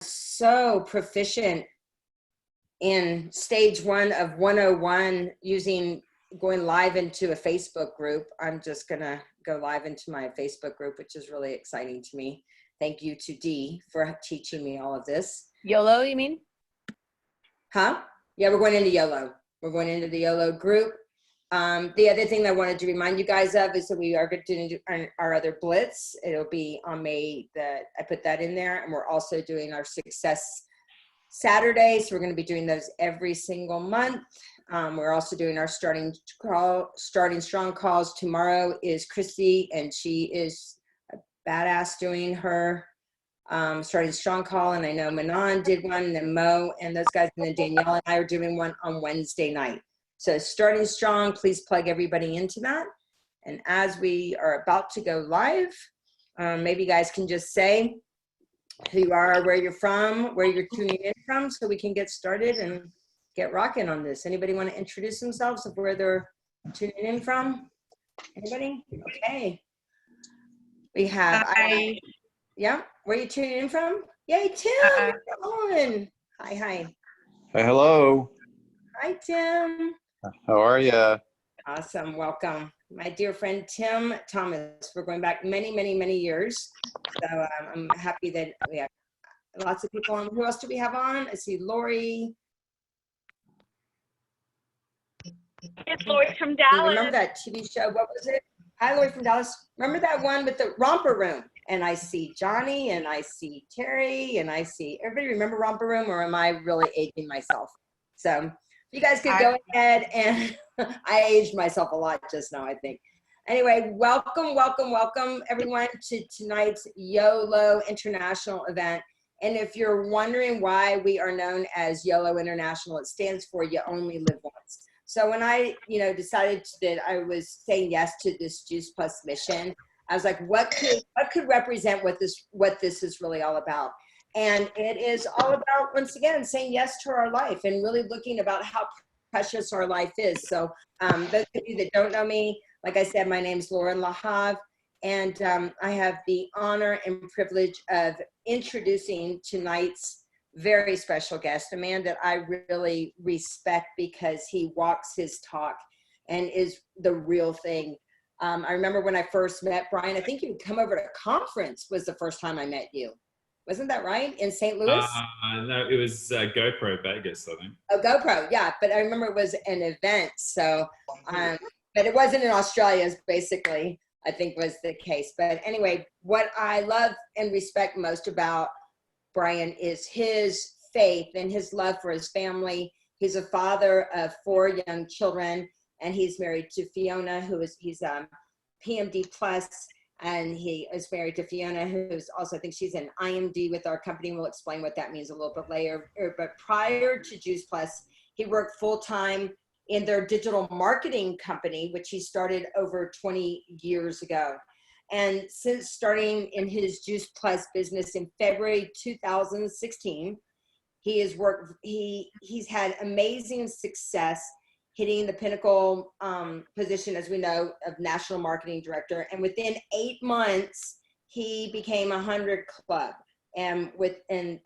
so proficient in stage 1 of 101 going live into a Facebook group. I'm just gonna go live into my Facebook group, which is really exciting to me. Thank you to Dee for teaching me all of this. YOLO, you mean? Huh? Yeah, we're going into YOLO. We're going into the YOLO group. The other thing I wanted to remind you guys of is that we are going to do our other Blitz. It'll be on May I put that in there. And we're also doing our Success Saturday. So we're going to be doing those every single month. We're also doing our starting strong calls. Tomorrow is Christy, and she is a badass doing her starting strong call. And I know Manon did one, and then Mo and those guys, and then Danielle and I are doing one on Wednesday night. So starting strong, please plug everybody into that. And as we are about to go live, maybe you guys can just say who you are, where you're from, where you're tuning in from, so we can get started and get rocking on this. Anybody want to introduce themselves of where they're tuning in from? Anybody? Okay. We have, yeah, where are you tuning in from? Yay, Tim, on. Hi. Hey, hello. Hi, Tim. How are you? Awesome, welcome. My dear friend, Tim Thomas. We're going back many, many, many years. So I'm happy that we have lots of people on. Who else do we have on? I see Lori. It's Lori from Dallas. Remember that TV show? What was it? Hi, Lori from Dallas. Remember that one with the Romper Room? And I see Johnny, and I see Terry, and I see everybody. Remember Romper Room, or am I really aging myself? So you guys could go ahead, and I aged myself a lot just now, I think. Anyway, welcome everyone to tonight's YOLO International event. And if you're wondering why we are known as YOLO International, it stands for You Only Live Once. So when I, decided that I was saying yes to this Juice Plus mission, I was like, what could represent what this is really all about? And it is all about, once again, saying yes to our life and really looking about how precious our life is. So those of you that don't know me, like I said, my name is Loren Lahav, and I have the honor and privilege of introducing tonight's very special guest, a man that I really respect because he walks his talk and is the real thing. I remember when I first met Bryan, I think you'd come over to a conference was the first time I met you. Wasn't that right? In St. Louis? No, it was GoPro Vegas, I think. Oh, GoPro, yeah. But I remember it was an event. So, but it wasn't in Australia, basically, I think was the case. But anyway, what I love and respect most about Bryan is his faith and his love for his family. He's a father of 4 young children, and he's married to Fiona, he's PMD plus. And he is married to Fiona, who's also, I think she's an IMD with our company. We'll explain what that means a little bit later. But prior to Juice Plus, he worked full-time in their digital marketing company, which he started over 20 years ago. And since starting in his Juice Plus business in February 2016, he's had amazing success, hitting the pinnacle position, as we know, of National Marketing Director. And within 8 months, he became 100 Club. And within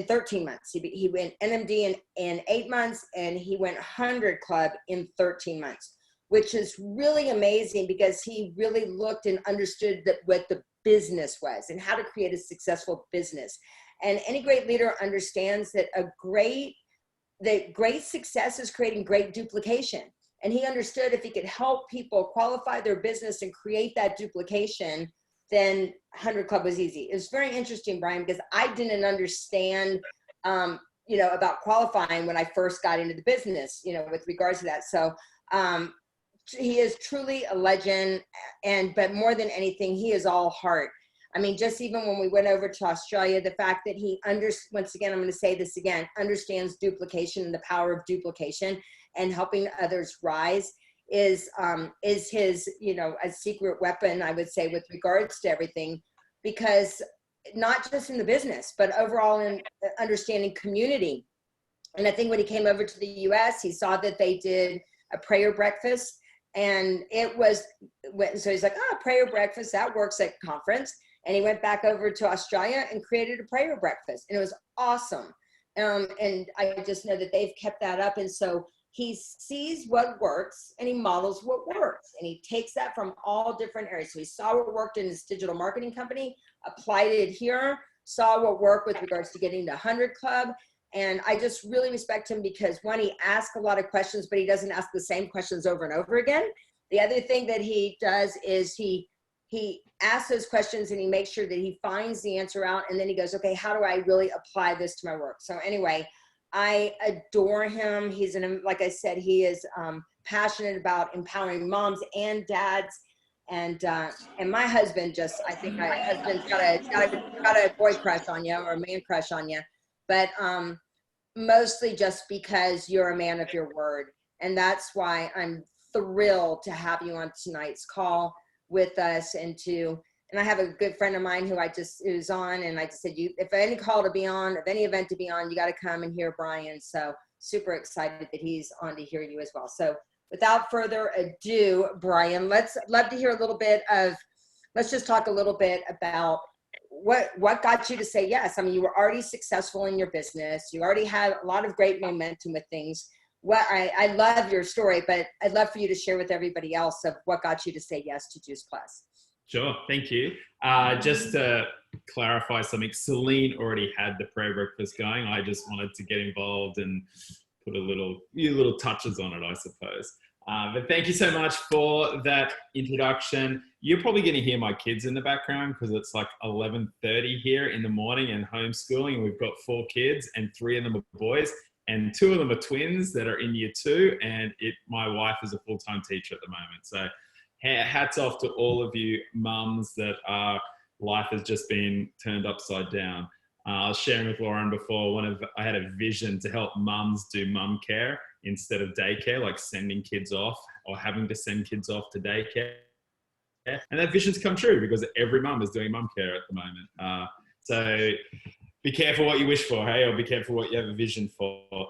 13 months, he went NMD in 8 months, and he went 100 Club in 13 months, which is really amazing because he really looked and understood what the business was and how to create a successful business. And any great leader understands that great success is creating great duplication. And he understood if he could help people qualify their business and create that duplication, then 100 Club was easy. It was very interesting, Bryan, because I didn't understand, about qualifying when I first got into the business, with regards to that. So he is truly a legend. But more than anything, he is all heart. I mean, just even when we went over to Australia, the fact that he once again, I'm going to say this again, understands duplication and the power of duplication and helping others rise is his, a secret weapon, I would say, with regards to everything, because not just in the business, but overall in understanding community. And I think when he came over to the US, he saw that they did a prayer breakfast, and so he's like, prayer breakfast, that works at conference. And he went back over to Australia and created a prayer breakfast. And it was awesome. And I just know that they've kept that up. And so he sees what works and he models what works. And he takes that from all different areas. So he saw what worked in his digital marketing company, applied it here, saw what worked with regards to getting the 100 Club. And I just really respect him because one, he asks a lot of questions, but he doesn't ask the same questions over and over again. The other thing that he does is he asks those questions and he makes sure that he finds the answer out. And then he goes, okay, how do I really apply this to my work? So anyway, I adore him. He's like I said, he is passionate about empowering moms and dads. And my husband I think my husband's got a boy crush on you or a man crush on you. But mostly just because you're a man of your word. And that's why I'm thrilled to have you on tonight's call with us. And I have a good friend of mine who is on, and I just said, if any call to be on, if any event to be on, you got to come and hear Bryan. So super excited that he's on to hear you as well. So without further ado, Bryan, let's just talk a little bit about what got you to say yes. I mean, you were already successful in your business. You already had a lot of great momentum with things. I love your story, but I'd love for you to share with everybody else of what got you to say yes to Juice Plus. Sure, thank you. Just to clarify something, Celine already had the prayer breakfast going. I just wanted to get involved and put a few little touches on it, I suppose. But thank you so much for that introduction. You're probably going to hear my kids in the background because it's like 11:30 here in the morning and homeschooling. We've got 4 kids and 3 of them are boys and 2 of them are twins that are in year 2. And my wife is a full-time teacher at the moment. So hats off to all of you mums that life has just been turned upside down. I was sharing with Loren before, I had a vision to help mums do mum care instead of daycare, like sending kids off or having to send kids off to daycare. And that vision's come true because every mum is doing mum care at the moment. So be careful what you wish for, hey, or be careful what you have a vision for.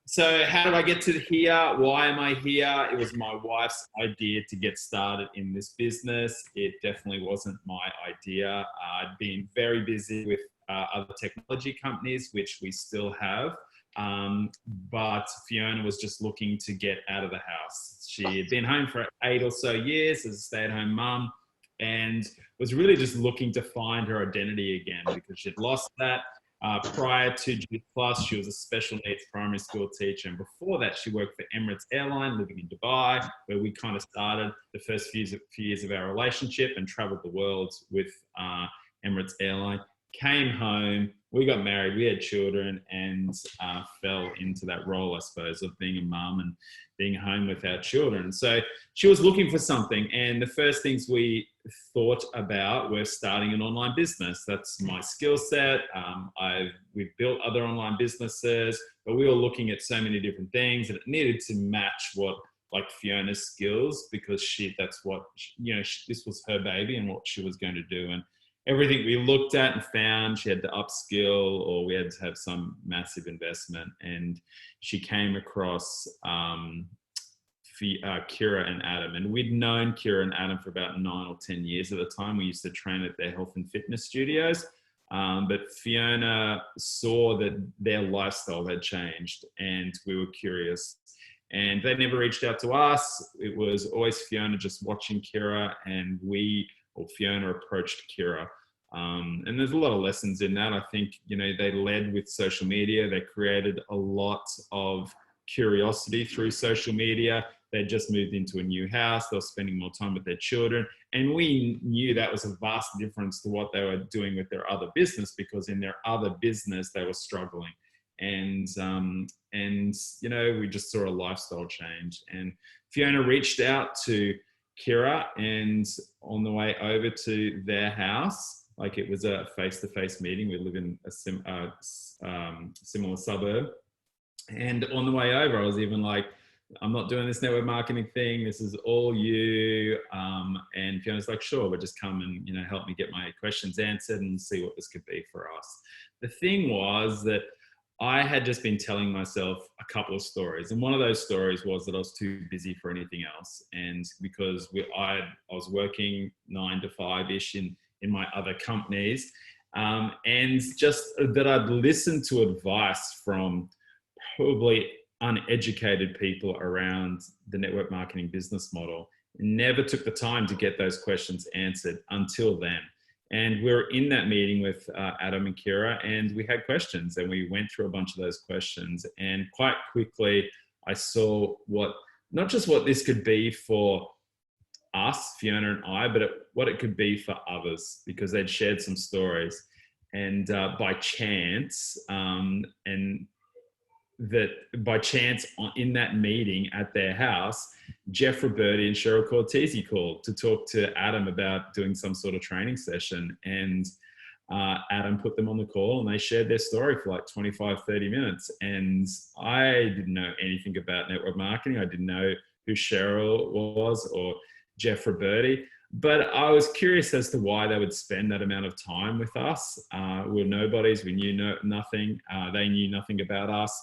So how did I get to here? Why am I here? It was my wife's idea to get started in this business. It definitely wasn't my idea. I'd been very busy with other technology companies, which we still have. But Fiona was just looking to get out of the house. She had been home for 8 or so years as a stay-at-home mum and was really just looking to find her identity again because she'd lost that. Prior to Juice Plus, she was a special needs primary school teacher. And before that, she worked for Emirates Airline, living in Dubai, where we kind of started the first few years of our relationship and traveled the world with Emirates Airline. Came home, we got married, we had children, and fell into that role, I suppose, of being a mum and being home with our children. So she was looking for something, and the first things we thought about were starting an online business. That's my skill set. We've built other online businesses, but we were looking at so many different things, and it needed to match what like Fiona's skills because this was her baby and what she was going to do. And everything we looked at and found, she had to upskill or we had to have some massive investment. And she came across Kira and Adam. And we'd known Kira and Adam for about 9 or 10 years at the time. We used to train at their health and fitness studios. But Fiona saw that their lifestyle had changed and we were curious. And they never reached out to us. It was always Fiona just watching Kira and Fiona approached Kira. And there's a lot of lessons in that. I think, they led with social media. They created a lot of curiosity through social media. They just moved into a new house. They were spending more time with their children. And we knew that was a vast difference to what they were doing with their other business because in their other business, they were struggling. And we just saw a lifestyle change. And Fiona reached out to Kira, and on the way over to their house, like it was a face-to-face meeting. We live in a similar suburb. And on the way over, I was even like, I'm not doing this network marketing thing. This is all you. And Fiona's like, sure, but just come and, help me get my questions answered and see what this could be for us. The thing was that I had just been telling myself a couple of stories. And one of those stories was that I was too busy for anything else. And because I was working 9 to 5-ish in in my other companies. And just that I'd listened to advice from probably uneducated people around the network marketing business model. Never took the time to get those questions answered until then. And we were in that meeting with Adam and Kira, and we had questions, and we went through a bunch of those questions. And quite quickly, I saw not just what this could be for us, Fiona and I, but what it could be for others, because they'd shared some stories. And by chance, in that meeting at their house, Jeff Roberti and Cheryl Cortese called to talk to Adam about doing some sort of training session. And Adam put them on the call, and they shared their story for like 25, 30 minutes. And I didn't know anything about network marketing. I didn't know who Cheryl was or Jeff Roberti, but I was curious as to why they would spend that amount of time with us. We were nobodies. We knew nothing. They knew nothing about us.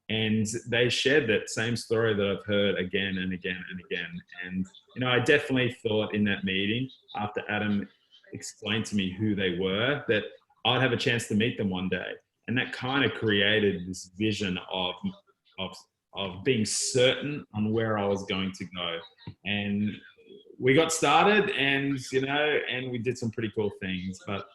And they shared that same story that I've heard again and again and again. And, I definitely thought in that meeting, after Adam explained to me who they were, that I'd have a chance to meet them one day. And that kind of created this vision of being certain on where I was going to go. And we got started, and we did some pretty cool things. But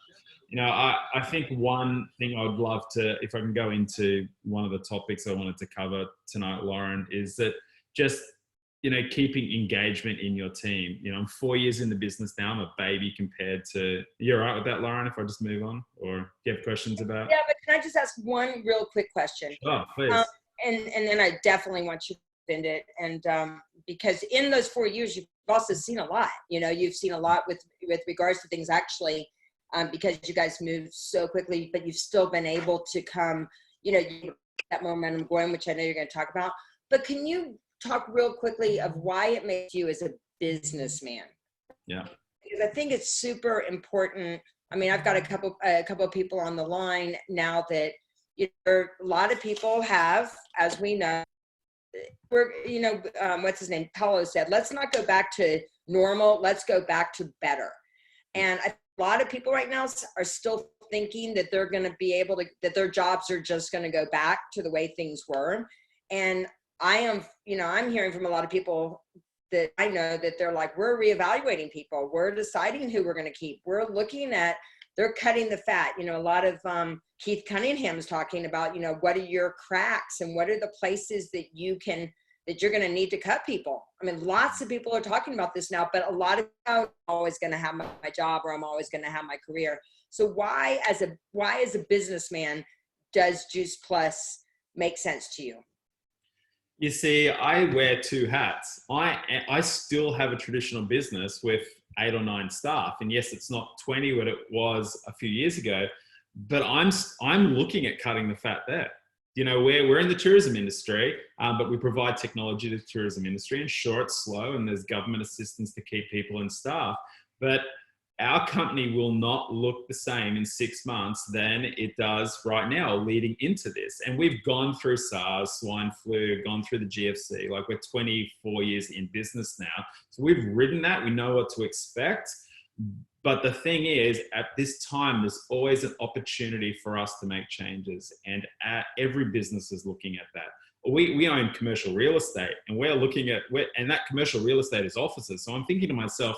I think one thing I'd love to, if I can go into one of the topics I wanted to cover tonight, Loren, is that just keeping engagement in your team. I'm 4 years in the business now. I'm a baby compared to. You're all right with that, Loren? If I just move on, or do you have questions about? Yeah, but can I just ask one real quick question? Oh, please. And then I definitely want you to end it. And because in those 4 years, you've also seen a lot. You've seen a lot with regards to things actually, because you guys moved so quickly, but you've still been able to come, that momentum going, which I know you're going to talk about. But can you talk real quickly of why it makes you as a businessman? Yeah. Because I think it's super important. I mean, I've got a couple of people on the line now that a lot of people have, as we know, what's his name? Paulo said, let's not go back to normal. Let's go back to better. And a lot of people right now are still thinking that they're going to be able to, that their jobs are just going to go back to the way things were. And I'm hearing from a lot of people that I know that they're like, we're reevaluating people. We're deciding who we're going to keep. We're looking at, they're cutting the fat. A lot of Keith Cunningham's talking about, what are your cracks and what are the places that you're going to need to cut people. I mean, lots of people are talking about this now, but a lot of I'm always going to have my job, or I'm always going to have my career. So why as a businessman does Juice Plus make sense to you? You see, I wear two hats. I still have a traditional business with 8 or 9 staff. And yes, it's not 20 what it was a few years ago, but I'm looking at cutting the fat there. We're in the tourism industry, but we provide technology to the tourism industry. And sure, it's slow and there's government assistance to keep people and staff, but our company will not look the same in 6 months than it does right now leading into this. And we've gone through SARS, swine flu, gone through the GFC, like we're 24 years in business now. So we've ridden that, we know what to expect. But the thing is, at this time, there's always an opportunity for us to make changes. And every business is looking at that. We own commercial real estate, and we're looking at, and that commercial real estate is offices. So I'm thinking to myself,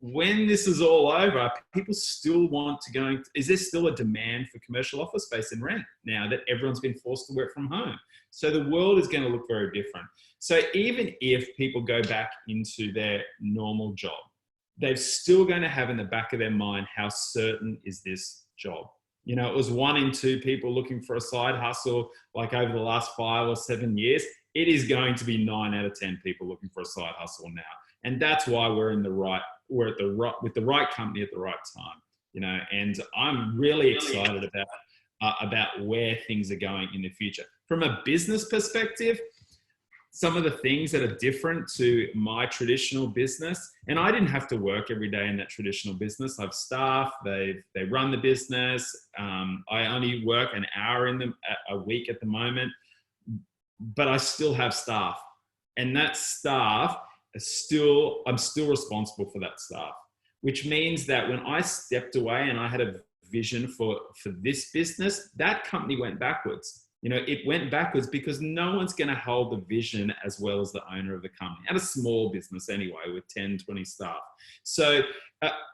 when this is all over, people still want to go, is there still a demand for commercial office space and rent now that everyone's been forced to work from home? So the world is going to look very different. So even if people go back into their normal job, they're still going to have in the back of their mind, how certain is this job? It was 1 in 2 people looking for a side hustle, like over the last 5 or 7 years. It is going to be 9 out of 10 people looking for a side hustle now. And that's why we're with the right company at the right time, and I'm really excited about where things are going in the future. From a business perspective, some of the things that are different to my traditional business, and I didn't have to work every day in that traditional business. I have staff, they run the business. I only work an hour in them a week at the moment, but I still have staff, and that staff I'm still responsible for that staff. which means that when I stepped away and I had a vision for this business, that company went backwards. You know, it went backwards because no one's going to hold the vision as well as the owner of the company, and a small business anyway with 10, 20 staff. So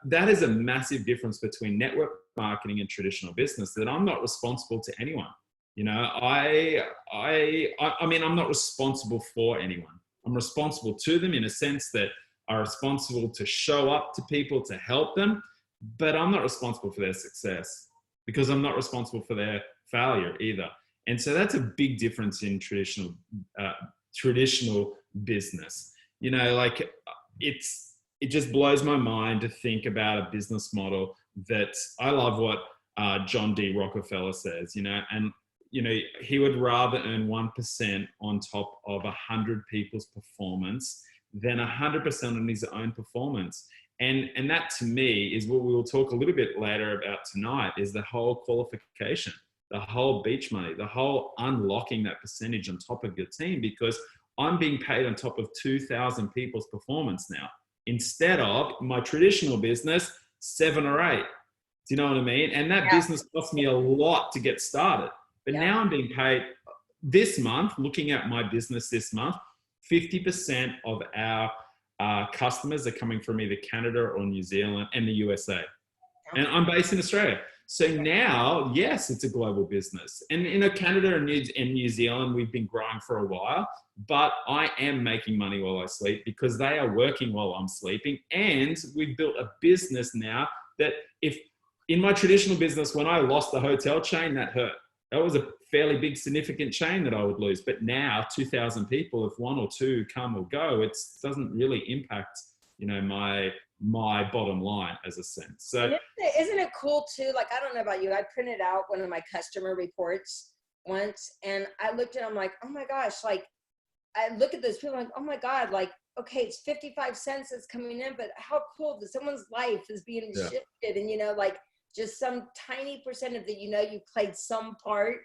that is a massive difference between network marketing and traditional business, that I'm not responsible to anyone. You know, I mean, I'm not responsible for anyone. I'm responsible to them in a sense that I'm responsible to show up to people, to help them, but I'm not responsible for their success because I'm not responsible for their failure either. And so that's a big difference in traditional business. You know, like it just blows my mind to think about a business model that I love what John D. Rockefeller says, you know, and, you know, he would rather earn 1% on top of 100 people's performance than 100% on his own performance. And that to me is what we will talk a little bit later about tonight, is the whole qualification, the whole beach money, the whole unlocking that percentage on top of your team, because I'm being paid on top of 2,000 people's performance now, instead of my traditional business, 7 or 8. Do you know what I mean? And that business cost me a lot to get started. But now I'm being paid this month, looking at my business this month, 50% of our customers are coming from either Canada or New Zealand and the USA. And I'm based in Australia. So now, yes, it's a global business. And in Canada and New Zealand, we've been growing for a while, but I am making money while I sleep because they are working while I'm sleeping. And we've built a business now that if in my traditional business, when I lost the hotel chain, that hurt. That was a fairly big, significant chain that I would lose. But now 2,000 people, if 1 or 2 come or go, it doesn't really impact, you know, my bottom line as a sense. So isn't it cool too? Like, I don't know about you, I printed out one of my customer reports once, and I looked at them like, oh my gosh, like I look at those people like, oh my God, like, okay, it's 55 cents that's coming in, but how cool that someone's life is being shifted. And, you know, like just some tiny percent of the, you know, you played some part,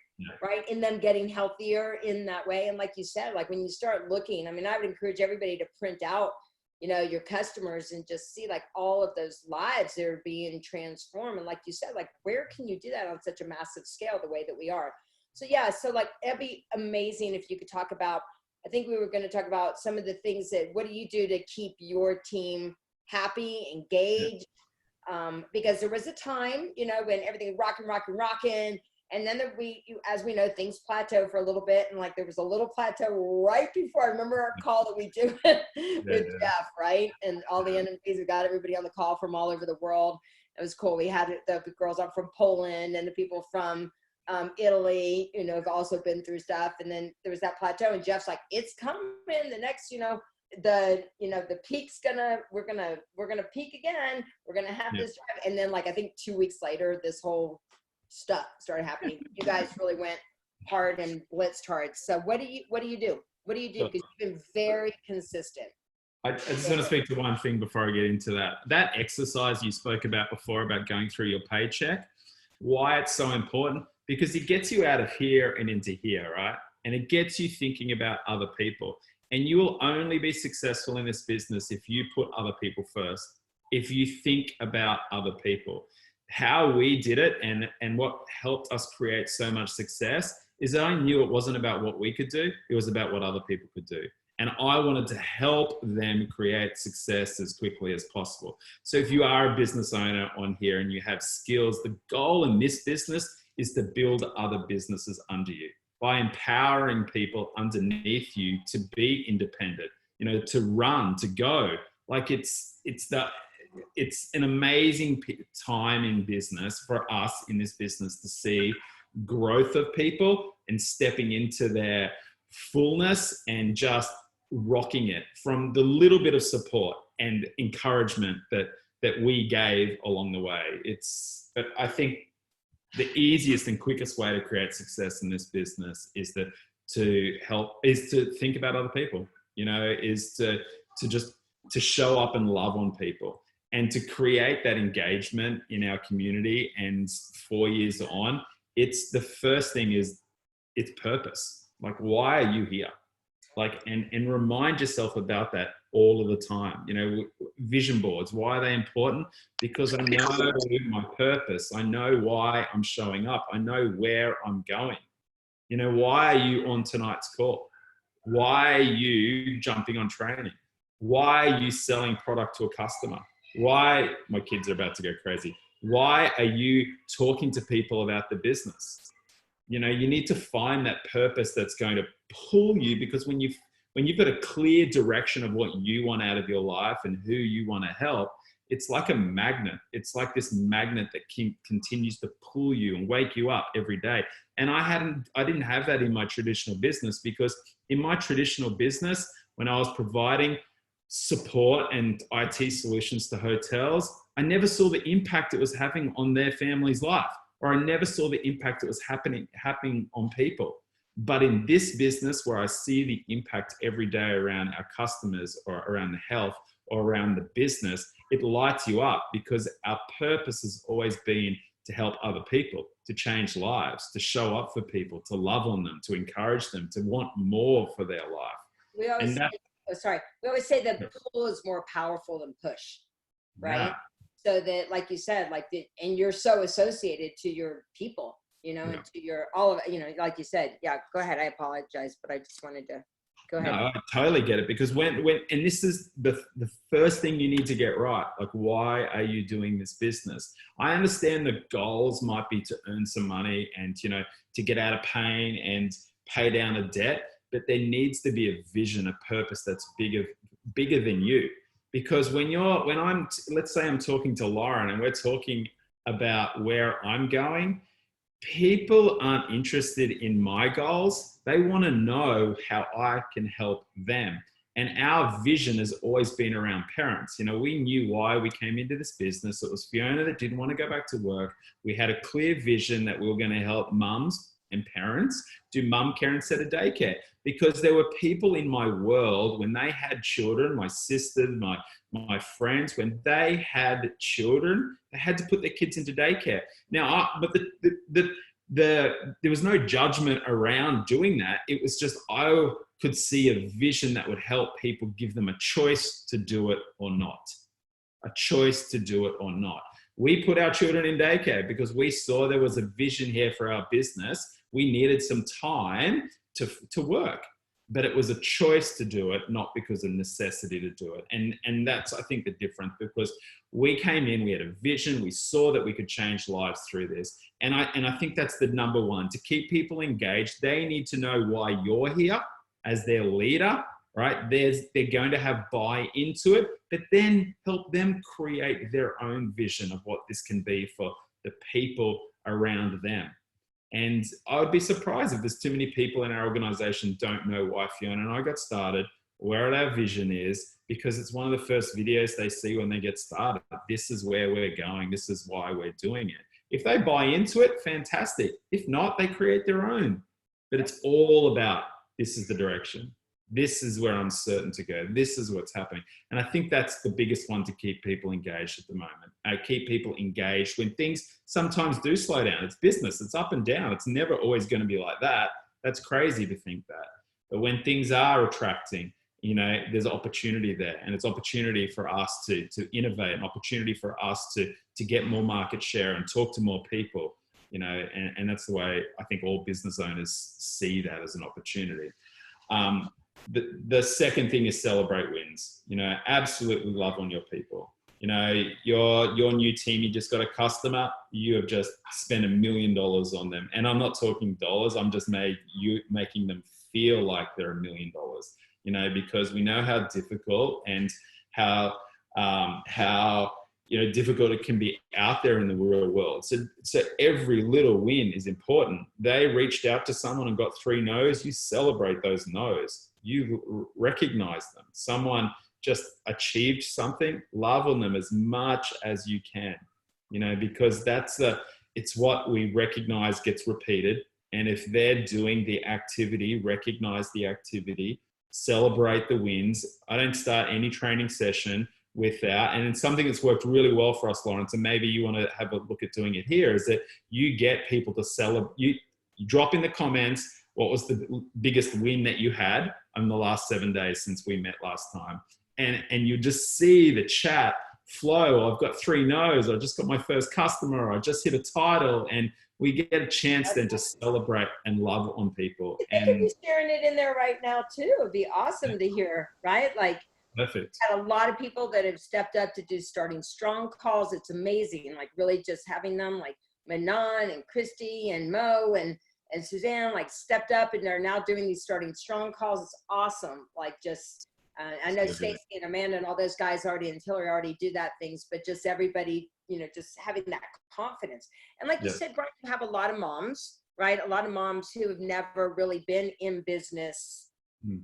right, in them getting healthier in that way. And like you said, like when you start looking, I mean, I would encourage everybody to print out, you know, your customers and just see like all of those lives that are being transformed. And like you said, like, where can you do that on such a massive scale the way that we are? So yeah, so like, it'd be amazing if you could talk about, I think we were going to talk about some of the things that, what do you do to keep your team happy, engaged? Because there was a time, you know, when everything was rocking. And then as we know, things plateau for a little bit. And like, there was a little plateau right before, I remember our call that we do with Jeff, right? And all the NMPs, we got everybody on the call from all over the world. It was cool. We had the girls up from Poland and the people from Italy, you know, have also been through stuff. And then there was that plateau, and Jeff's like, it's coming. The next, you know, the peak's we're gonna peak again. We're gonna have this drive. And then like, I think 2 weeks later, this whole stuff started happening. You guys really went hard and blitzed hard. So what do you do? Because you've been very consistent. I just want to speak to one thing before I get into that. That exercise you spoke about before, about going through your paycheck, why it's so important, because it gets you out of here and into here, right? And it gets you thinking about other people. And you will only be successful in this business if you put other people first, if you think about other people. How we did it and what helped us create so much success is that I knew it wasn't about what we could do, it was about what other people could do. And I wanted to help them create success as quickly as possible. So if you are a business owner on here and you have skills, the goal in this business is to build other businesses under you by empowering people underneath you to be independent, you know, to run, to go. Like it's an amazing time in business for us in this business to see growth of people and stepping into their fullness and just rocking it from the little bit of support and encouragement that we gave along the way. But I think the easiest and quickest way to create success in this business is to think about other people, you know, is to show up and love on people and to create that engagement in our community. And 4 years on, it's the first thing is it's purpose. Like, why are you here? Like, and remind yourself about that all of the time. You know, vision boards, why are they important? Because I know my purpose. I know why I'm showing up. I know where I'm going. You know, why are you on tonight's call? Why are you jumping on training? Why are you selling product to a customer? Why, my kids are about to go crazy. Why are you talking to people about the business? You know, you need to find that purpose that's going to pull you, because when you've got a clear direction of what you want out of your life and who you want to help, it's like a magnet. It's like this magnet that continues to pull you and wake you up every day. And I didn't have that in my traditional business, because in my traditional business, when I was providing support and IT solutions to hotels, I never saw the impact it was having on their family's life, or I never saw the impact it was happening on people. But in this business, where I see the impact every day around our customers or around the health or around the business, it lights you up, because our purpose has always been to help other people, to change lives, to show up for people, to love on them, to encourage them, to want more for their life. We always we always say that pull is more powerful than push, right? Yeah. So that, like you said, and you're so associated to your people, you know, and to your, all of it, you know, like you said, yeah, go ahead. I apologize, but I just wanted to go ahead. No, I totally get it, because when, and this is the first thing you need to get right. Like, why are you doing this business? I understand the goals might be to earn some money and, you know, to get out of pain and pay down a debt, but there needs to be a vision, a purpose that's bigger than you. Because let's say I'm talking to Loren and we're talking about where I'm going, people aren't interested in my goals. They want to know how I can help them. And our vision has always been around parents. You know, we knew why we came into this business. It was Fiona that didn't want to go back to work. We had a clear vision that we were going to help mums and parents do mum care instead of daycare, because there were people in my world when they had children, my sisters, my friends, when they had children, they had to put their kids into daycare. Now, but there was no judgment around doing that. It was just, I could see a vision that would help people, give them a choice to do it or not. A choice to do it or not. We put our children in daycare because we saw there was a vision here for our business. We needed some time to work, but it was a choice to do it, not because of necessity to do it. And that's, I think, the difference, because we came in, we had a vision, we saw that we could change lives through this. And I think that's the number one, to keep people engaged. They need to know why you're here as their leader, right? They're going to have buy into it, but then help them create their own vision of what this can be for the people around them. And I would be surprised if there's too many people in our organization don't know why Fiona and I got started, where our vision is, because it's one of the first videos they see when they get started. This is where we're going. This is why we're doing it. If they buy into it, fantastic. If not, they create their own. But it's all about, this is the direction. This is where I'm certain to go. This is what's happening. And I think that's the biggest one to keep people engaged at the moment. Keep people engaged when things sometimes do slow down. It's business. It's up and down. It's never always going to be like that. That's crazy to think that. But when things are attracting, you know, there's opportunity there. And it's opportunity for us to innovate, an opportunity for us to get more market share and talk to more people, you know, and that's the way I think all business owners see that as an opportunity. The second thing is celebrate wins. You know, absolutely love on your people. You know, your new team, you just got a customer, you have just spent $1 million on them. And I'm not talking dollars, I'm just making them feel like they're $1 million, you know, because we know how difficult and how you know, difficult it can be out there in the real world. So every little win is important. They reached out to someone and got 3 no's. You celebrate those no's. You recognize them. Someone just achieved something, love on them as much as you can, you know, because it's what we recognize gets repeated. And if they're doing the activity, recognize the activity, celebrate the wins. I don't start any training session without, and it's something that's worked really well for us, Loren, and maybe you want to have a look at doing it here, is that you get people to celebrate. You drop in the comments, what was the biggest win that you had in the last 7 days since we met last time? and you just see the chat flow. I've got 3 no's. I just got my first customer. I just hit a title, and we get a chance then to celebrate and love on people. They could And be sharing it in there right now too. It'd be awesome to hear, right? Like, perfect. had a lot of people that have stepped up to do starting strong calls. It's amazing. Like really just having them, like Manon and Christy and Mo and Suzanne, like stepped up, and they're now doing these starting strong calls. It's awesome. Like just, I know Stacey and Amanda and all those guys already, and Hillary already do that things, but just everybody, you know, just having that confidence. And like you said, Bryan, you have a lot of moms, right? A lot of moms who have never really been in business, you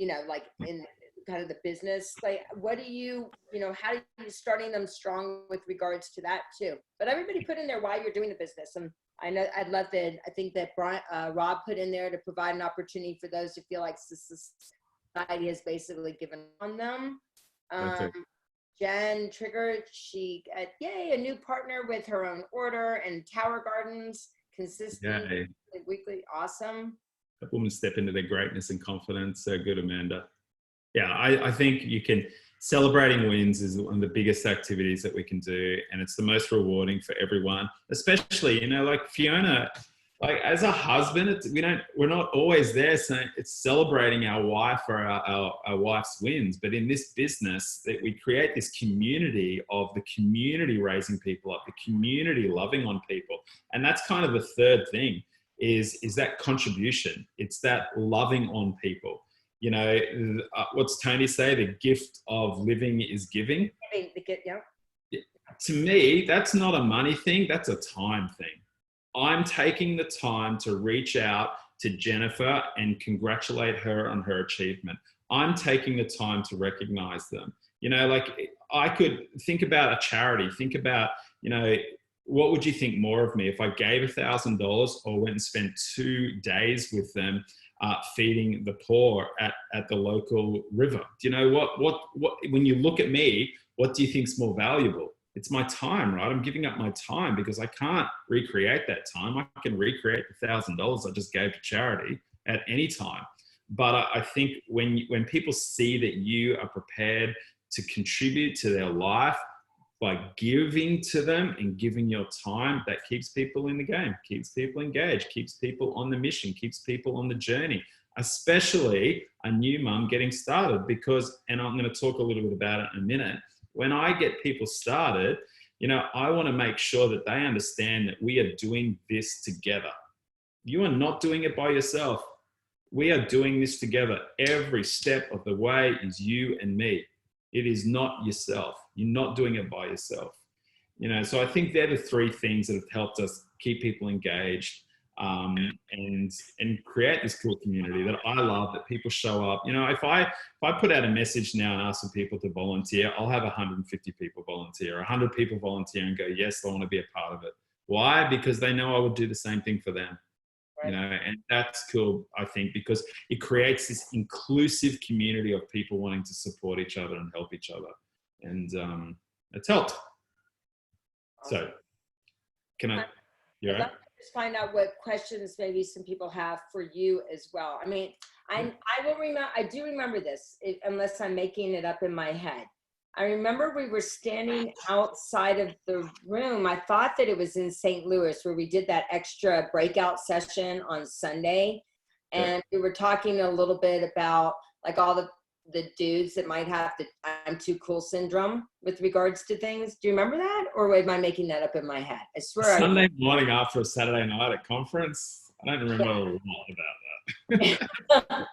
know, like in kind of the business. Like, what do you know, how do you starting them strong with regards to that too? But everybody put in there why you're doing the business. And I know I'd love that. I think that Rob put in there to provide an opportunity for those who feel like society has basically given on them. Jen triggered, she got, yay, a new partner with her own order and Tower Gardens, consistent weekly, awesome. That women step into their greatness and confidence. So good, Amanda. Yeah, I think you can, celebrating wins is one of the biggest activities that we can do. And it's the most rewarding for everyone, especially, you know, like Fiona, like as a husband, we're not always there saying it's celebrating our wife or our wife's wins. But in this business, that we create this community of the community raising people up, the community loving on people. And that's kind of the third thing is that contribution. It's that loving on people. You know, what's Tony say? The gift of living is giving. To me, that's not a money thing. That's a time thing. I'm taking the time to reach out to Jennifer and congratulate her on her achievement. I'm taking the time to recognize them. You know, like I could think about a charity, think about, you know, what would you think more of me if I gave $1,000 or went and spent 2 days with them feeding the poor at the local river? Do you know what, when you look at me, what do you think is more valuable? It's my time, right? I'm giving up my time because I can't recreate that time. I can recreate the $1,000 I just gave to charity at any time. But I think when people see that you are prepared to contribute to their life by giving to them and giving your time, that keeps people in the game, keeps people engaged, keeps people on the mission, keeps people on the journey, especially a new mum getting started. Because, and I'm going to talk a little bit about it in a minute, when I get people started, you know, I want to make sure that they understand that we are doing this together. You are not doing it by yourself. We are doing this together. Every step of the way is you and me. It is not yourself. You're not doing it by yourself. You know, so I think they're the 3 things that have helped us keep people engaged and create this cool community that I love, that people show up. You know, if I put out a message now and ask for people to volunteer, I'll have 150 people volunteer, 100 people volunteer and go, yes, I want to be a part of it. Why? Because they know I would do the same thing for them. Right. You know, and that's cool, I think, because it creates this inclusive community of people wanting to support each other and help each other. And it's helped. Awesome. So can I, I'd love to just find out what questions maybe some people have for you as well. I mean, I do remember this, unless I'm making it up in my head. I remember we were standing outside of the room. I thought that it was in St. Louis where we did that extra breakout session on Sunday. And we were talking a little bit about like all the dudes that might have the I'm too cool syndrome with regards to things. Do you remember that? Or am I making that up in my head? I swear. Sunday morning after a Saturday night at conference. I don't remember a lot about that.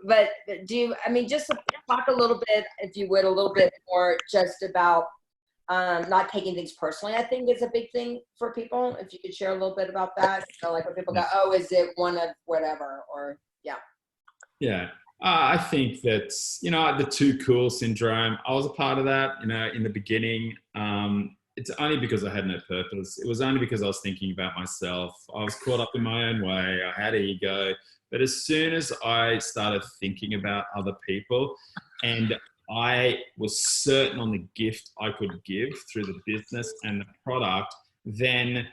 But do you, I mean, just talk a little bit, if you would, a little bit more just about not taking things personally. I think is a big thing for people. If you could share a little bit about that, you know, like when people go, oh, is it one of whatever, or yeah. I think that, you know, the too cool syndrome, I was a part of that, you know, in the beginning. It's only because I had no purpose. It was only because I was thinking about myself. I was caught up in my own way. I had ego. But as soon as I started thinking about other people and I was certain on the gift I could give through the business and the product, then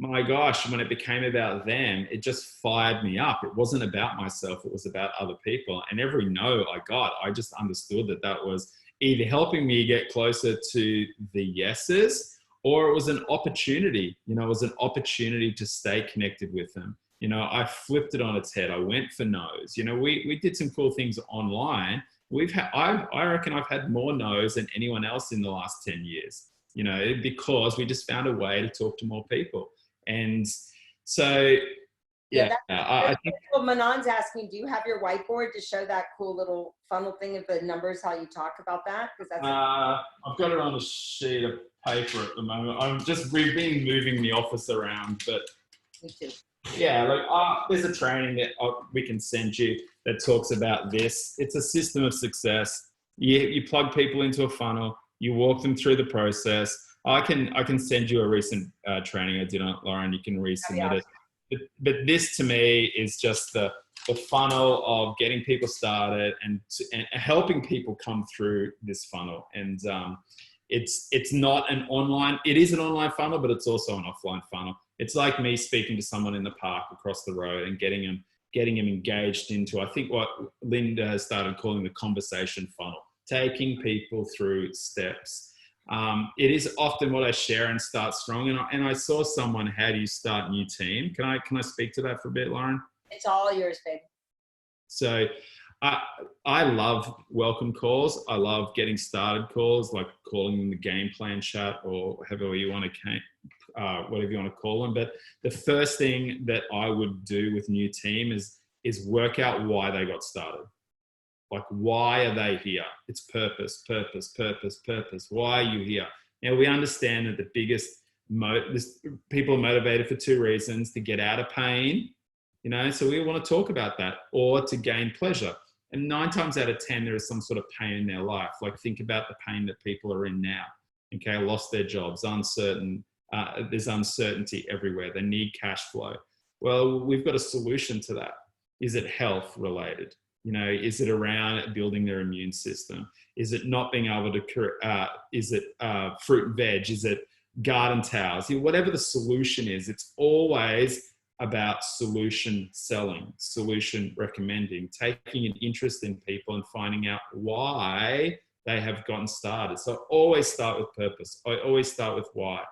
my gosh, when it became about them, it just fired me up. It wasn't about myself. It was about other people. And every no I got, I just understood that that was either helping me get closer to the yeses, or it was an opportunity. You know, it was an opportunity to stay connected with them. You know, I flipped it on its head. I went for no's. You know, we did some cool things online. I reckon I've had more no's than anyone else in the last 10 years, you know, because we just found a way to talk to more people. And so, yeah, I think. Well, Manon's asking, do you have your whiteboard to show that cool little funnel thing of the numbers, how you talk about that? Because that's I've got it on a sheet of paper at the moment. We've been moving the office around, but me too. yeah, like there's a training that we can send you that talks about this. It's a system of success. You plug people into a funnel, you walk them through the process. I can send you a recent training I did on it, Loren. You can resubmit it. But this to me is just the funnel of getting people started and helping people come through this funnel. And it's not an online. It is an online funnel, but it's also an offline funnel. It's like me speaking to someone in the park across the road and getting them engaged into, I think, what Linda has started calling the conversation funnel, taking people through steps. It is often what I share and start strong. And I saw someone, how do you start a new team? Can I speak to that for a bit, Loren? It's all yours, babe. So I love welcome calls. I love getting started calls, like calling them the game plan chat or however you want to whatever you want to call them. But the first thing that I would do with new team is work out why they got started. Like, why are they here? It's purpose, purpose, purpose, purpose. Why are you here? Now, we understand that the biggest people are motivated for two reasons: to get out of pain, you know, so we want to talk about that, or to gain pleasure. And 9 times out of 10, there is some sort of pain in their life. Like, think about the pain that people are in now. Okay, lost their jobs, uncertain. There's uncertainty everywhere. They need cash flow. Well, we've got a solution to that. Is it health related? You know, is it around building their immune system? Is it not being able to, is it fruit and veg? Is it garden towels? You know, whatever the solution is, it's always about solution selling, solution recommending, taking an interest in people and finding out why they have gotten started. So I always start with purpose. I always start with why.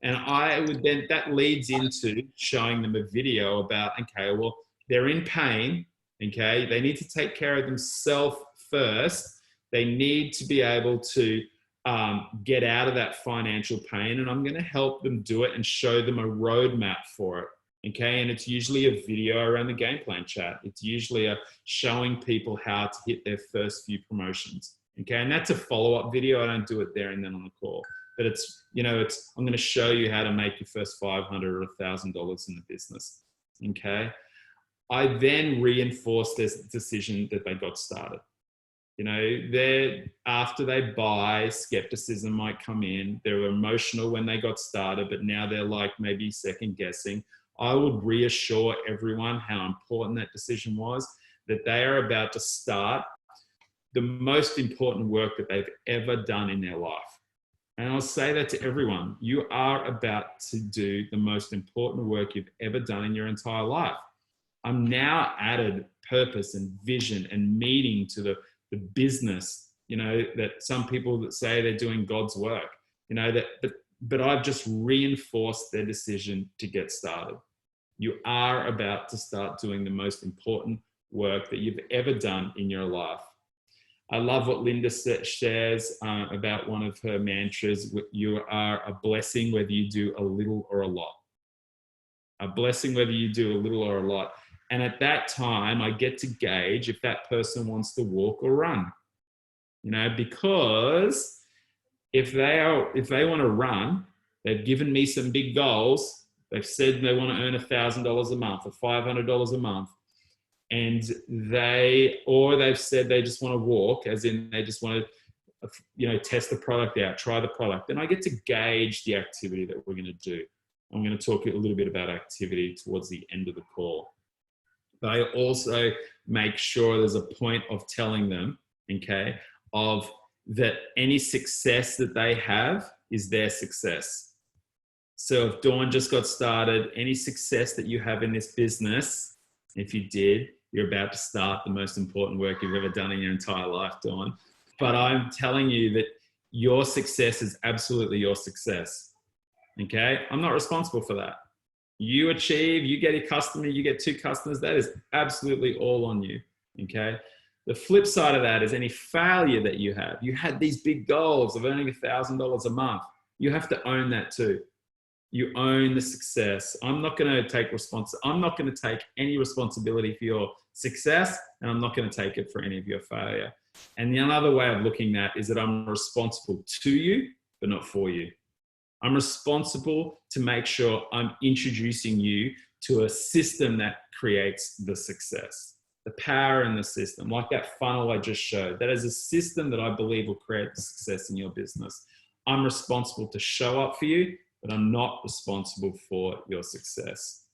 And I would then, that leads into showing them a video about, okay, well, they're in pain. Okay, they need to take care of themselves first. They need to be able to get out of that financial pain, and I'm going to help them do it and show them a roadmap for it. Okay, and it's usually a video around the game plan chat. It's usually showing people how to hit their first few promotions. Okay, and that's a follow-up video. I don't do it there and then on the call, but it's, you know, I'm going to show you how to make your first $500 or $1,000 in the business. Okay. I then reinforce this decision that they got started. You know, after they buy, skepticism might come in. They're emotional when they got started, but now they're like maybe second guessing. I would reassure everyone how important that decision was, that they are about to start the most important work that they've ever done in their life. And I'll say that to everyone. You are about to do the most important work you've ever done in your entire life. I'm now added purpose and vision and meaning to the business, you know, that some people that say they're doing God's work, you know, but I've just reinforced their decision to get started. You are about to start doing the most important work that you've ever done in your life. I love what Linda shares about one of her mantras: you are a blessing whether you do a little or a lot. A blessing whether you do a little or a lot. And at that time, I get to gauge if that person wants to walk or run, you know, because if they want to run, they've given me some big goals. They've said they want to earn $1,000 a month or $500 a month. And they've said they just want to walk, as in they just want to, you know, test the product out, try the product. Then I get to gauge the activity that we're going to do. I'm going to talk a little bit about activity towards the end of the call. But I also make sure there's a point of telling them, okay, of that any success that they have is their success. So if Dawn just got started, any success that you have in this business, if you did, you're about to start the most important work you've ever done in your entire life, Dawn. But I'm telling you that your success is absolutely your success. Okay? I'm not responsible for that. You achieve, you get a customer, you get 2 customers, that is absolutely all on you. Okay? The flip side of that is any failure that you have. You had these big goals of earning $1,000 a month. You have to own that too. You own the success. I'm not going to take any responsibility for your success, and I'm not going to take it for any of your failure. And the another way of looking at is that I'm responsible to you, but not for you. I'm responsible to make sure I'm introducing you to a system that creates the success, the power in the system, like that funnel I just showed. That is a system that I believe will create the success in your business. I'm responsible to show up for you, but I'm not responsible for your success.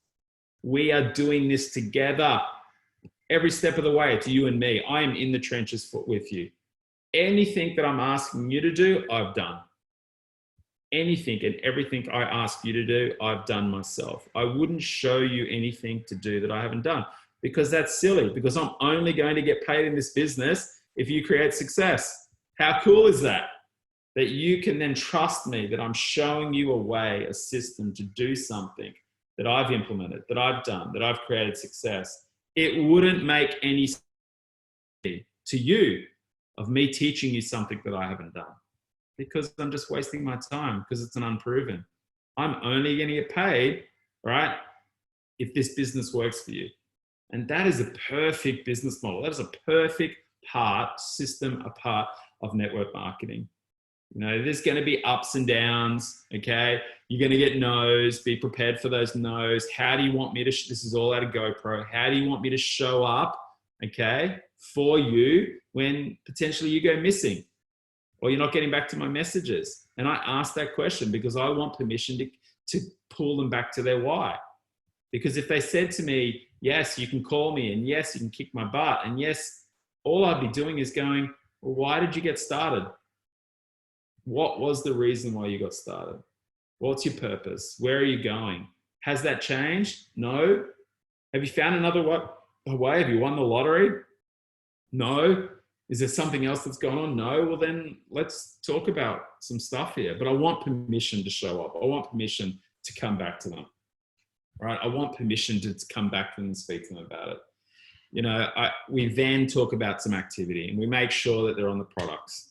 We are doing this together. Every step of the way, it's you and me. I am in the trenches with you. Anything that I'm asking you to do, I've done. Anything and everything I ask you to do, I've done myself. I wouldn't show you anything to do that I haven't done, because that's silly, because I'm only going to get paid in this business if you create success. How cool is that? That you can then trust me, that I'm showing you a way, a system to do something that I've implemented, that I've done, that I've created success. It wouldn't make any sense to you of me teaching you something that I haven't done, because I'm just wasting my time, because it's an unproven. I'm only going to get paid, right, if this business works for you. And that is a perfect business model. That is a perfect part of network marketing. You know, there's going to be ups and downs, okay? You're going to get no's. Be prepared for those no's. How do you want me to, this is all out of GoPro. How do you want me to show up, okay, for you when potentially you go missing or you're not getting back to my messages? And I ask that question because I want permission to pull them back to their why. Because if they said to me, yes, you can call me, and yes, you can kick my butt, and yes, all I'd be doing is going, well, why did you get started? What was the reason why you got started? What's your purpose? Where are you going? Has that changed? No. Have you found another way? Have you won the lottery? No. Is there something else that's going on? No. Well, then let's talk about some stuff here. But I want permission to show up. I want permission to come back to them. Right? I want permission to come back to them and speak to them about it. You know, we then talk about some activity, and we make sure that they're on the products.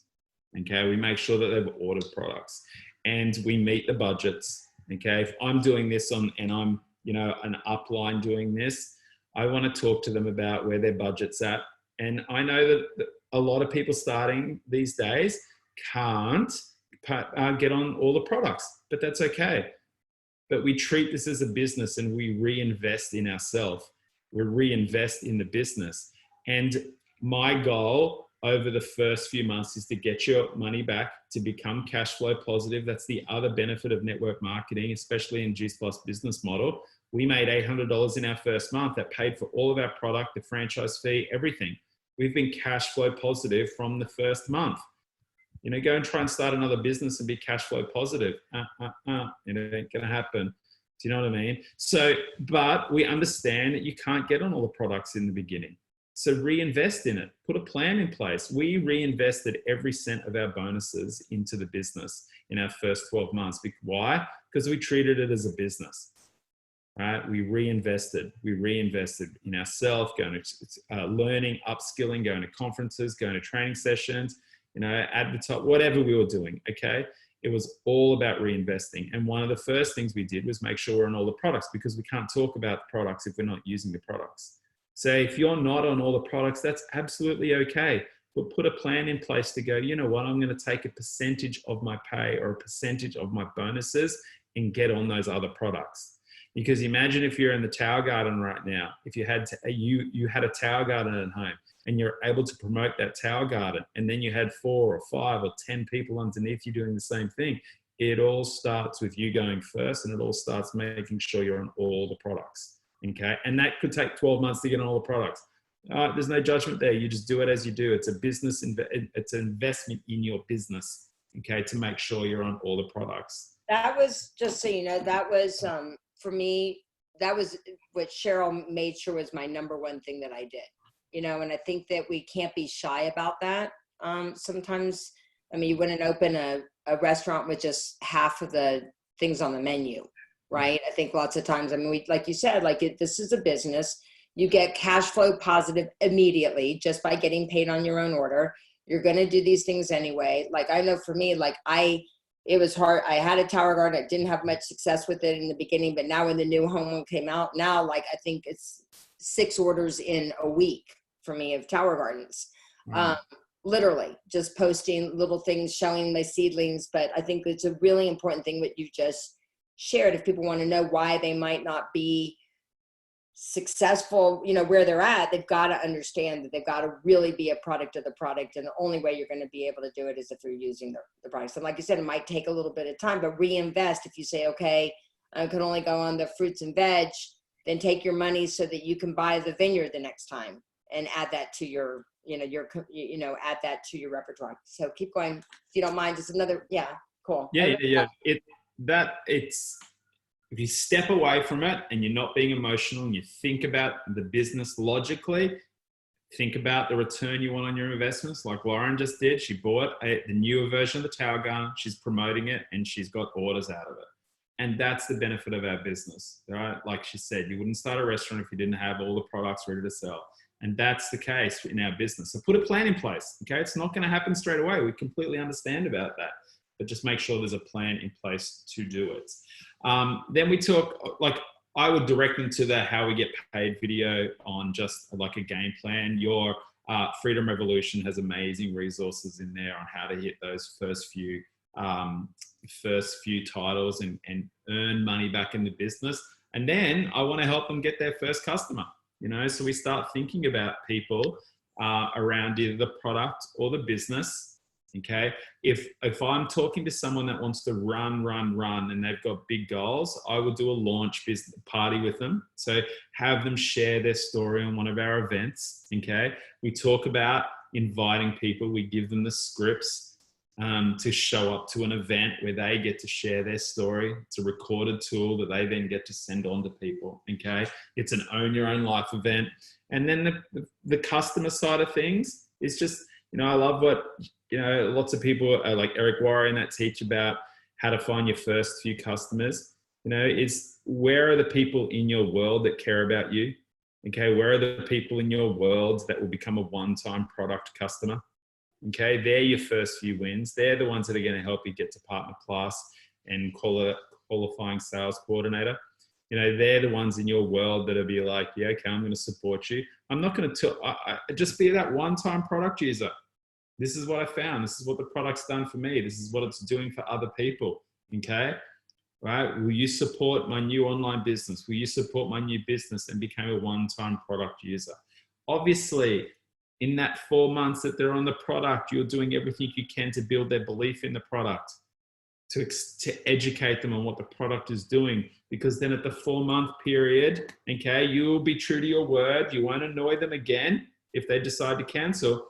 Okay, we make sure that they've ordered products, and we meet the budgets. Okay, if I'm doing this and I'm, you know, an upline doing this, I want to talk to them about where their budget's at. And I know that a lot of people starting these days can't get on all the products, but that's okay. But we treat this as a business, and we reinvest in ourselves. We reinvest in the business. And my goal over the first few months is to get your money back, to become cash flow positive. That's the other benefit of network marketing, especially in Juice Plus business model. We made $800 in our first month. That paid for all of our product, the franchise fee, everything. We've been cash flow positive from the first month. You know, go and try and start another business and be cash flow positive. It ain't gonna happen. Do you know what I mean? So, but we understand that you can't get on all the products in the beginning. So reinvest in it, put a plan in place. We reinvested every cent of our bonuses into the business in our first 12 months. Why? Because we treated it as a business, right? We reinvested in ourselves, going to learning, upskilling, going to conferences, going to training sessions, you know, advertise, whatever we were doing, okay? It was all about reinvesting. And one of the first things we did was make sure we're on all the products, because we can't talk about the products if we're not using the products. So if you're not on all the products, that's absolutely okay. But put a plan in place to go, you know what, I'm going to take a percentage of my pay or a percentage of my bonuses and get on those other products. Because imagine if you're in the Tower Garden right now, if you had you had a Tower Garden at home and you're able to promote that Tower Garden, and then you had 4 or 5 or 10 people underneath you doing the same thing. It all starts with you going first, and it all starts making sure you're on all the products. Okay, and that could take 12 months to get on all the products. There's no judgment there. You just do it as you do. It's a business, it's an investment in your business, okay, to make sure you're on all the products. that was, just so you know, that was, for me, that was what Cheryl made sure was my number one thing that I did, you know, and I think that we can't be shy about that. Sometimes, I mean, you wouldn't open a restaurant with just half of the things on the menu, right? I think lots of times, I mean, we, like you said, like this is a business. You get cash flow positive immediately just by getting paid on your own order. You're going to do these things anyway. Like, I know for me, like it was hard. I had a Tower Garden. I didn't have much success with it in the beginning, but now when the new home one came out, now, like, I think it's 6 orders in a week for me of Tower Gardens. Literally just posting little things, showing my seedlings. But I think it's a really important thing what you just shared. If people want to know why they might not be successful, you know, where they're at, they've got to understand that they've got to really be a product of the product. And the only way you're going to be able to do it is if you're using the products. And like you said, it might take a little bit of time, but reinvest. If you say, okay, I can only go on the fruits and veg, then take your money so that you can buy the vineyard the next time and add that to your, add that to your repertoire. So keep going. If you don't mind, just another, cool. Yeah. If you step away from it and you're not being emotional and you think about the business logically, think about the return you want on your investments, like Loren just did. She bought the newer version of the Tower Garden. She's promoting it and she's got orders out of it. And that's the benefit of our business, right? Like she said, you wouldn't start a restaurant if you didn't have all the products ready to sell. And that's the case in our business. So put a plan in place, okay? It's not going to happen straight away. We completely understand about that. But just make sure there's a plan in place to do it. Then we talk, like, I would direct them to the how we get paid video on just like a game plan. Your Freedom Revolution has amazing resources in there on how to hit those first few titles and earn money back in the business. And then I want to help them get their first customer, you know? So we start thinking about people around either the product or the business. Okay. If I'm talking to someone that wants to run, and they've got big goals, I will do a launch business party with them. So have them share their story on one of our events. Okay. We talk about inviting people. We give them the scripts to show up to an event where they get to share their story. It's a recorded tool that they then get to send on to people. Okay. It's an own your own life event. And then the customer side of things is just, you know, I love what, you know, lots of people like Eric Warren that teach about how to find your first few customers. You know, is where are the people in your world that care about you? Okay, where are the people in your world that will become a one-time product customer? Okay, they're your first few wins. They're the ones that are going to help you get to partner plus and qualifying sales coordinator. You know, they're the ones in your world that'll be like, yeah, okay, I'm going to support you. I'm not going to just be that one-time product user. This is what I found. This is what the product's done for me. This is what it's doing for other people. Okay, right? Will you support my new online business? Will you support my new business and become a one-time product user? Obviously, in that 4 months that they're on the product, you're doing everything you can to build their belief in the product, to educate them on what the product is doing. Because then at the 4-month period, okay, you will be true to your word. You won't annoy them again if they decide to cancel.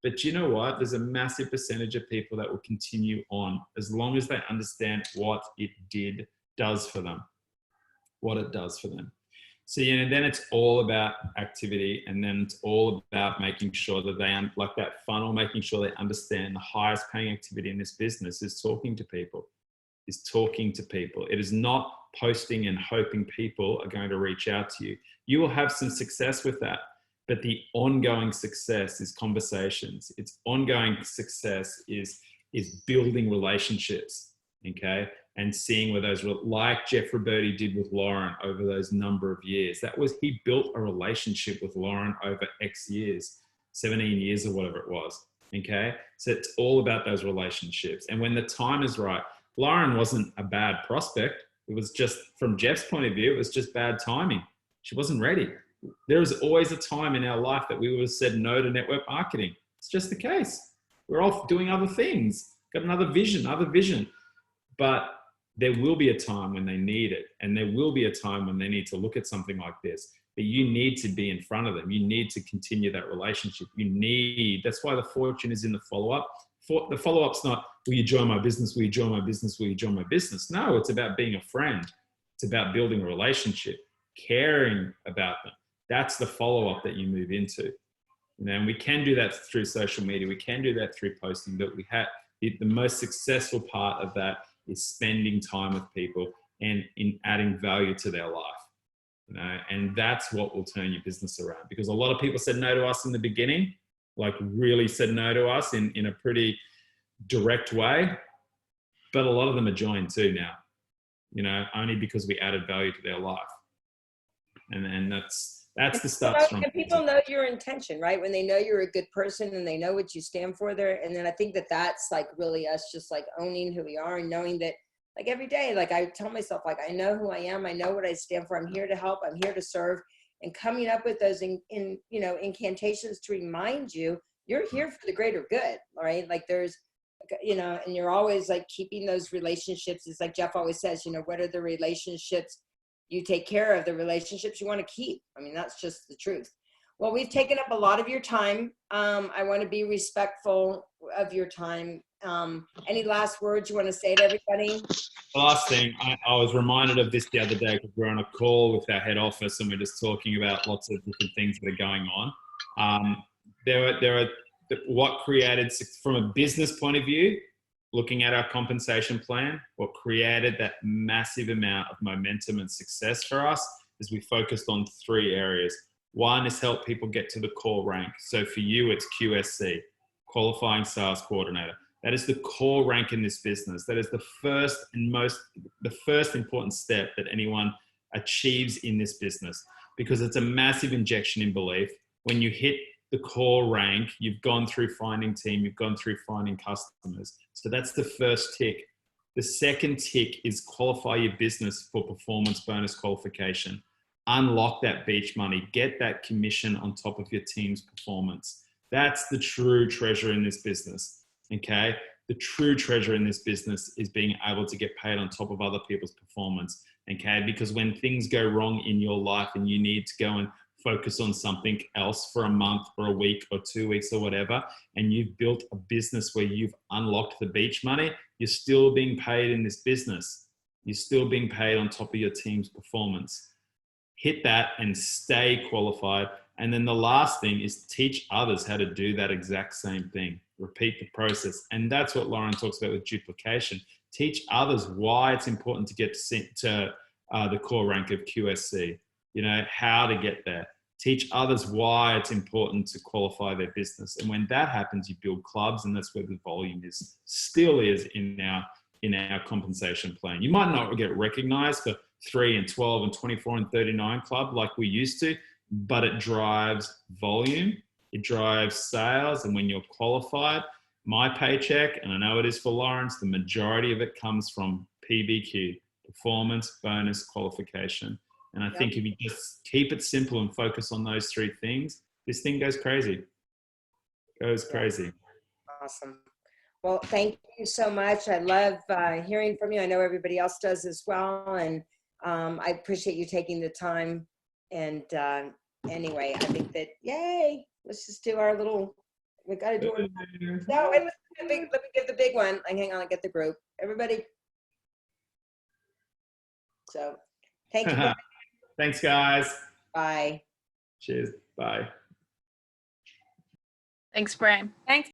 But you know what? There's a massive percentage of people that will continue on as long as they understand what it does for them, what it does for them. So, you know, then it's all about activity, and then it's all about making sure that they, like that funnel, making sure they understand the highest paying activity in this business is talking to people, It is not posting and hoping people are going to reach out to you. You will have some success with that. But the ongoing success is conversations. Its ongoing success is building relationships, okay? And seeing where those, like Jeff Roberti did with Loren over those number of years. He built a relationship with Loren over X years, 17 years or whatever it was, okay? So it's all about those relationships. And when the time is right, Loren wasn't a bad prospect. It was just, from Jeff's point of view, it was just bad timing. She wasn't ready. There is always a time in our life that we would have said no to network marketing. It's just the case. We're off doing other things, got another vision. But there will be a time when they need it. And there will be a time when they need to look at something like this. But you need to be in front of them. You need to continue that relationship. That's why the fortune is in the follow-up. the follow-up's not, will you join my business? Will you join my business? Will you join my business? No, it's about being a friend. It's about building a relationship, caring about them. That's the follow-up that you move into. You know, and we can do that through social media. We can do that through posting, but we have the most successful part of that is spending time with people and in adding value to their life. You know, and that's what will turn your business around, because a lot of people said no to us in the beginning, like really said no to us in a pretty direct way, but a lot of them are joined too now, you know, only because we added value to their life. And that's the stuff. And people know your intention, right? When they know you're a good person and they know what you stand for there. And then I think that that's like really us just like owning who we are and knowing that, like every day, like I tell myself, like, I know who I am. I know what I stand for. I'm here to help. I'm here to serve. And coming up with those incantations to remind you, you're here for the greater good, right? Like there's, you know, and you're always like keeping those relationships. It's like Jeff always says, you know, what are the relationships you take care of, the relationships you want to keep? I mean, that's just the truth. Well, we've taken up a lot of your time. I want to be respectful of your time. Any last words you want to say to everybody? The last thing, I was reminded of this the other day because we're on a call with our head office and we're just talking about lots of different things that are going on. What created, from a business point of view, looking at our compensation plan, what created that massive amount of momentum and success for us is we focused on 3 areas. One is help people get to the core rank. So for you, it's QSC, Qualifying Sales Coordinator. That is the core rank in this business. That is the first important step that anyone achieves in this business, because it's a massive injection in belief. When you hit the core rank, you've gone through finding team, you've gone through finding customers. So that's the first tick. The second tick is qualify your business for performance bonus qualification. Unlock that beach money, get that commission on top of your team's performance. That's the true treasure in this business. Okay, the true treasure in this business is being able to get paid on top of other people's performance. Okay, because when things go wrong in your life and you need to go and focus on something else for a month or a week or 2 weeks or whatever, and you've built a business where you've unlocked the beach money, you're still being paid in this business. You're still being paid on top of your team's performance. Hit that and stay qualified. And then the last thing is teach others how to do that exact same thing. Repeat the process. And that's what Loren talks about with duplication. Teach others why it's important to get to the core rank of QSC, you know, how to get there. Teach others why it's important to qualify their business. And when that happens, you build clubs, and that's where the volume still is in our compensation plan. You might not get recognized for 3 and 12 and 24 and 39 club like we used to, but it drives volume, it drives sales. And when you're qualified, my paycheck, and I know it is for Lawrence, the majority of it comes from PBQ, performance bonus qualification. And I think if you just keep it simple and focus on those 3 things, this thing goes crazy. Goes crazy. Awesome. Well, thank you so much. I love hearing from you. I know everybody else does as well. And I appreciate you taking the time. And anyway, I think that, yay, let's just do our little, we got to do it. No, wait, let me give the big one. Hang on, I get the group. Everybody. So thank you. Thanks, guys. Bye. Cheers. Bye. Thanks, Bryan. Thanks.